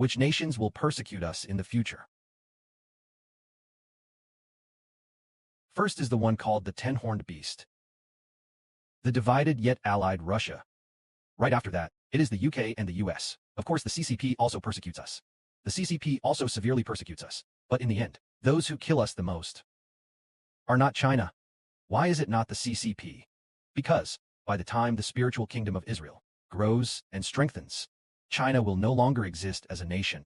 Which nations will persecute us in the future? First is the one called the Ten-Horned Beast, the divided yet allied Russia. Right after that, it is the UK and the US. Of course, the CCP also persecutes us. The CCP also severely persecutes us. But in the end, those who kill us the most are not China. Why is it not the CCP? Because, by the time the spiritual kingdom of Israel grows and strengthens, China will no longer exist as a nation.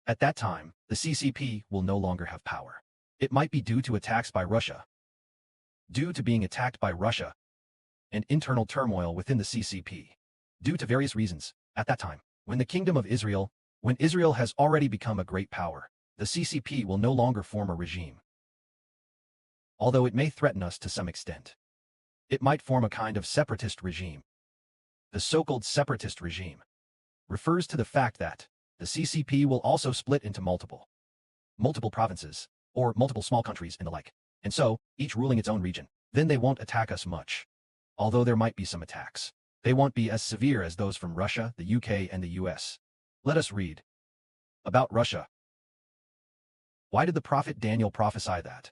At that time, the CCP will no longer have power. It might be due to attacks by Russia. Due to being attacked by Russia and internal turmoil within the CCP. Due to various reasons, at that time, when Israel has already become a great power, the CCP will no longer form a regime. Although it may threaten us to some extent. It might form a kind of separatist regime. The so-called separatist regime refers to the fact that the CCP will also split into multiple provinces, or multiple small countries and the like, and so, each ruling its own region. Then they won't attack us much. Although there might be some attacks, they won't be as severe as those from Russia, the UK, and the US. Let us read about Russia. Why did the prophet Daniel prophesy that?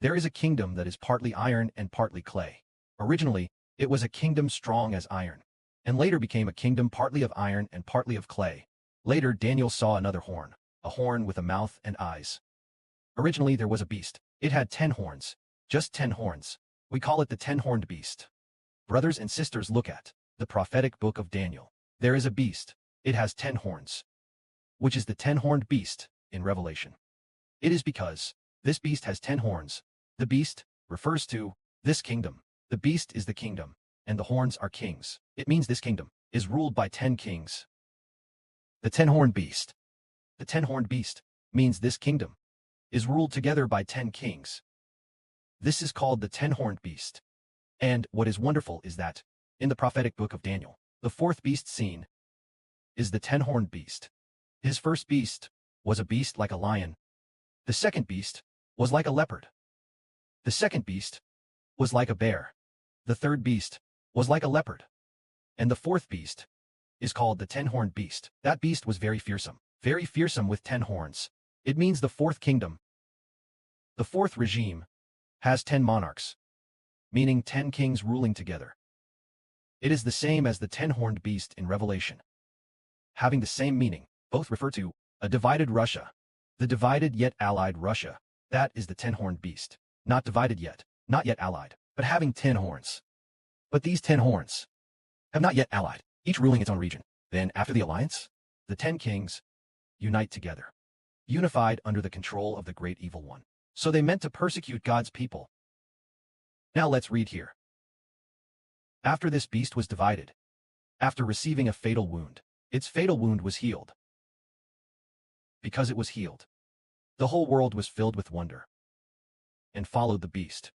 There is a kingdom that is partly iron and partly clay. Originally, it was a kingdom strong as iron, and later became a kingdom partly of iron and partly of clay. Later Daniel saw another horn, a horn with a mouth and eyes. Originally there was a beast. It had 10 horns, just 10 horns. We call it the Ten-Horned Beast. Brothers and sisters, look at the prophetic book of Daniel. There is a beast. It has 10 horns, which is the Ten-Horned Beast in Revelation. It is because this beast has 10 horns. The beast refers to this kingdom. The beast is the kingdom, and the horns are kings. It means this kingdom is ruled by 10 kings. The Ten-Horned Beast. The Ten-Horned Beast means this kingdom is ruled together by 10 kings. This is called the Ten-Horned Beast. And what is wonderful is that, in the prophetic book of Daniel, the fourth beast seen is the Ten-Horned Beast. His first beast was a beast like a lion. The second beast was like a leopard. The second beast was like a bear. The third beast was like a leopard. And the fourth beast is called the Ten-Horned Beast. That beast was very fearsome with 10 horns. It means the fourth kingdom. The fourth regime has 10 monarchs, meaning 10 kings ruling together. It is the same as the Ten-Horned Beast in Revelation. Having the same meaning, both refer to a divided Russia, the divided yet allied Russia. That is the Ten-Horned Beast. Not divided yet, not yet allied, but having 10 horns. But these 10 horns have not yet allied, each ruling its own region. Then, after the alliance, the 10 kings unite together, unified under the control of the great evil one. So they meant to persecute God's people. Now let's read here. After this beast was divided, after receiving a fatal wound, its fatal wound was healed. Because it was healed, the whole world was filled with wonder and followed the beast,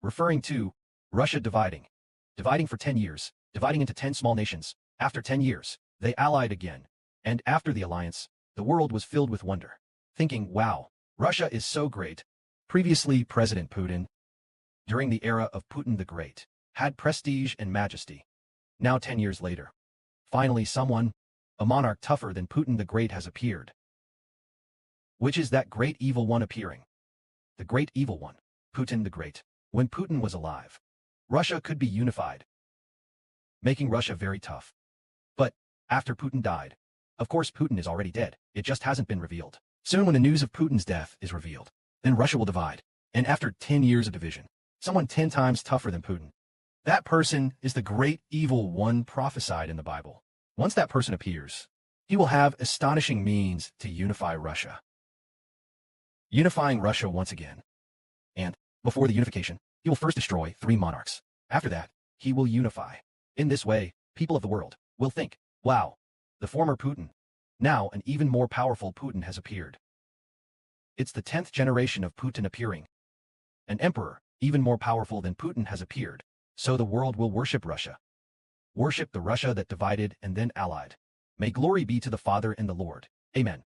referring to Russia dividing for 10 years, dividing into 10 small nations. After 10 years, they allied again, and after the alliance, the world was filled with wonder, thinking, wow, Russia is so great. Previously, President Putin, during the era of Putin the Great, had prestige and majesty. Now 10 years later, finally a monarch tougher than Putin the Great has appeared. Which is that great evil one appearing? The great evil one, Putin the Great. When Putin was alive, Russia could be unified, making Russia very tough. But, after Putin died, of course Putin is already dead, it just hasn't been revealed. Soon when the news of Putin's death is revealed, then Russia will divide. And after 10 years of division, someone 10 times tougher than Putin. That person is the great evil one prophesied in the Bible. Once that person appears, he will have astonishing means to unify Russia. Unifying Russia once again. And, before the unification, he will first destroy 3 monarchs. After that, he will unify. In this way, people of the world will think, wow, the former Putin. Now an even more powerful Putin has appeared. It's the 10th generation of Putin appearing. An emperor, even more powerful than Putin, has appeared. So the world will worship Russia. Worship the Russia that divided and then allied. May glory be to the Father and the Lord. Amen.